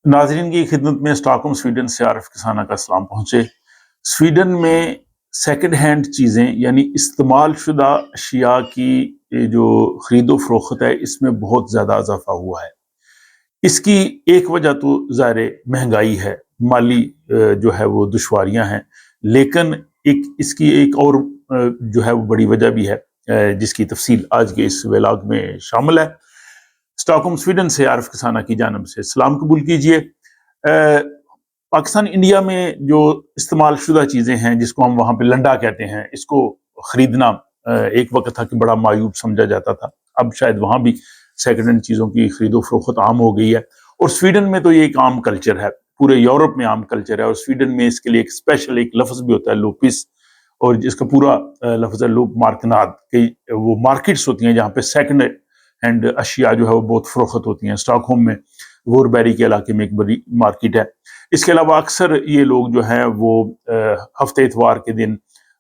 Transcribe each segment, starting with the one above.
नाजरीन की खिदमत में स्टॉकहोम स्वीडन से आरिफ किसाना का सलाम पहुँचे। स्वीडन में सेकंड हैंड चीज़ें यानी इस्तेमाल शुदा अशिया की ये जो खरीदो फरोख्त है, इसमें बहुत ज़्यादा इजाफा हुआ है। इसकी एक वजह तो ज़ाहिर महंगाई है, माली जो है वो दुश्वारियाँ हैं, लेकिन इसकी एक और जो है वो बड़ी वजह भी है, जिसकी तफसील आज के इस व्लॉग में शामिल है। स्टॉकहोम स्वीडन से आरिफ किसाना की जानब से सलाम कबूल कीजिए। पाकिस्तान इंडिया में जो इस्तेमाल शुदा चीज़ें हैं, जिसको हम वहाँ पे लंडा कहते हैं, इसको खरीदना एक वक्त था कि बड़ा मायूब समझा जाता था। अब शायद वहाँ भी सेकंड हैंड चीज़ों की खरीदो फरोख्त आम हो गई है, और स्वीडन में तो ये एक आम कल्चर है, पूरे यूरोप में आम कल्चर है। और स्वीडन में इसके लिए एक स्पेशल एक लफ्ज़ भी होता है, लोपिस, और जिसका पूरा लफ्ज़ है लोप मार्कनाद, कि वो मार्केट्स होती हैं जहाँ पे सेकंड हैंड अशिया जो है वो बहुत फरोख्त होती हैं। स्टॉकहोम में वोरबेरी के इलाके में एक बड़ी मार्केट है। इसके अलावा अक्सर ये लोग जो है वो हफ्ते इतवार के दिन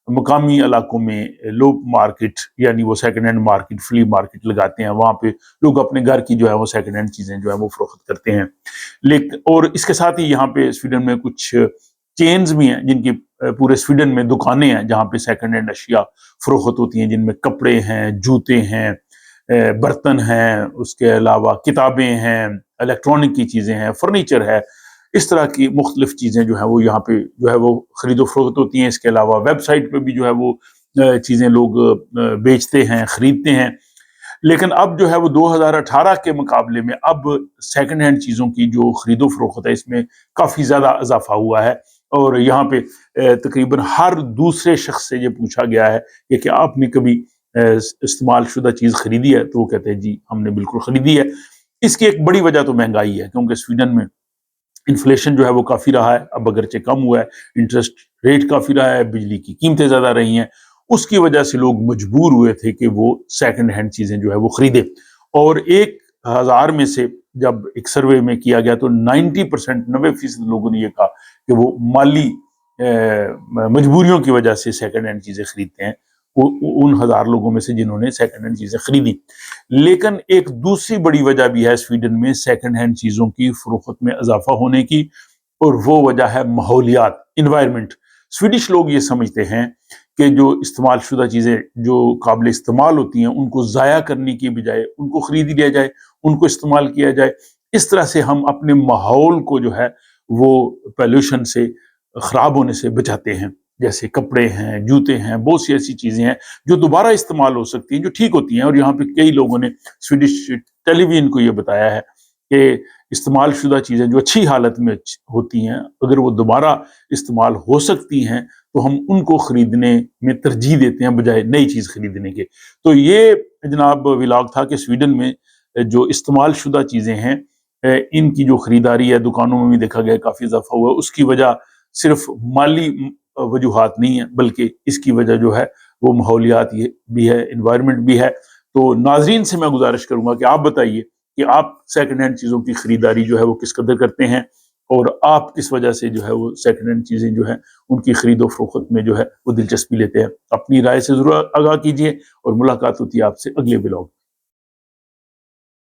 मुकामी इलाकों में लोप मार्केट यानी वो second hand market, flea market लगाते हैं। वहाँ पे लोग अपने घर की जो है वो सेकंड हैंड चीज़ें जो है वो फरोख्त करते हैं। लेकिन और इसके साथ ही यहाँ पे स्वीडन में कुछ चेन्स भी हैं, जिनकी पूरे स्वीडन में दुकानें हैं जहाँ पे सेकंड हैंड अशिया फरोख्त होती हैं, जिनमें कपड़े हैं, जूते हैं, बर्तन हैं, उसके अलावा किताबें हैं, इलेक्ट्रॉनिक की चीज़ें हैं, फर्नीचर है। इस तरह की मुख्तलिफ चीज़ें जो हैं वो यहाँ पे जो है वो खरीदो फरोख्त होती हैं। इसके अलावा वेबसाइट पे भी जो है वो चीज़ें लोग बेचते हैं, खरीदते हैं। लेकिन अब जो है वो 2018 के मुकाबले में अब सेकंड हैंड चीज़ों की जो खरीदो फरोख्त है, इसमें काफ़ी ज़्यादा इजाफा हुआ है। और यहाँ पे तकरीबन हर दूसरे शख्स से ये पूछा गया है कि क्या आपने कभी इस्तेमाल शुदा चीज़ खरीदी है, तो वो कहते हैं जी हमने बिल्कुल खरीदी है। इसकी एक बड़ी वजह तो महंगाई है, क्योंकि स्वीडन में इन्फ्लेशन जो है वो काफ़ी रहा है, अब अगरचे कम हुआ है, इंटरेस्ट रेट काफ़ी रहा है, बिजली की कीमतें ज़्यादा रही हैं। उसकी वजह से लोग मजबूर हुए थे कि वो सेकंड हैंड चीज़ें जो है वो खरीदें। और 1000 में से जब एक सर्वे में किया गया तो 90% 90% लोगों ने ये कहा कि वो माली मजबूरियों की वजह से सेकंड हैंड चीज़ें खरीदते हैं, उन 1000 लोगों में से जिन्होंने सेकंड हैंड चीज़ें खरीदी। लेकिन एक दूसरी बड़ी वजह भी है स्वीडन में सेकंड हैंड चीज़ों की फरोख्त में इजाफा होने की, और वो वजह है माहौलियात, इन्वायरमेंट। स्वीडिश लोग ये समझते हैं कि जो इस्तेमाल शुदा चीज़ें जो काबिल इस्तेमाल होती हैं, उनको ज़ाया करने की बजाय उनको खरीद लिया जाए, उनको इस्तेमाल किया जाए। इस तरह से हम अपने माहौल को जो है वो पॉल्यूशन से, ख़राब होने से बचाते हैं। जैसे कपड़े हैं, जूते हैं, बहुत सी ऐसी चीज़ें हैं जो दोबारा इस्तेमाल हो सकती हैं, जो ठीक होती हैं। और यहाँ पे कई लोगों ने स्वीडिश टेलीविजन को ये बताया है कि इस्तेमाल शुदा चीज़ें जो अच्छी हालत में होती हैं, अगर वो दोबारा इस्तेमाल हो सकती हैं, तो हम उनको खरीदने में तरजीह देते हैं बजाय नई चीज़ खरीदने के। तो ये जनाब व्लॉग था कि स्वीडन में जो इस्तेमाल शुदा चीज़ें हैं, इनकी जो खरीदारी है दुकानों में भी देखा गया काफ़ी इजाफा हुआ। उसकी वजह सिर्फ माली वजूहात नहीं है, बल्कि इसकी वजह जो है वो माहौलियात भी है, इन्वायरमेंट भी है। तो नाजरीन से मैं गुजारिश करूंगा कि आप बताइए कि आप सेकंड हैंड चीज़ों की खरीदारी जो है वो किस कदर करते हैं, और आप किस वजह से जो है वो सेकंड हैंड चीज़ें जो है उनकी खरीदो फरोख्त में जो है वो दिलचस्पी लेते हैं। अपनी राय से ज़रूर आगाह कीजिए, और मुलाकात होती है आपसे अगले व्लॉग।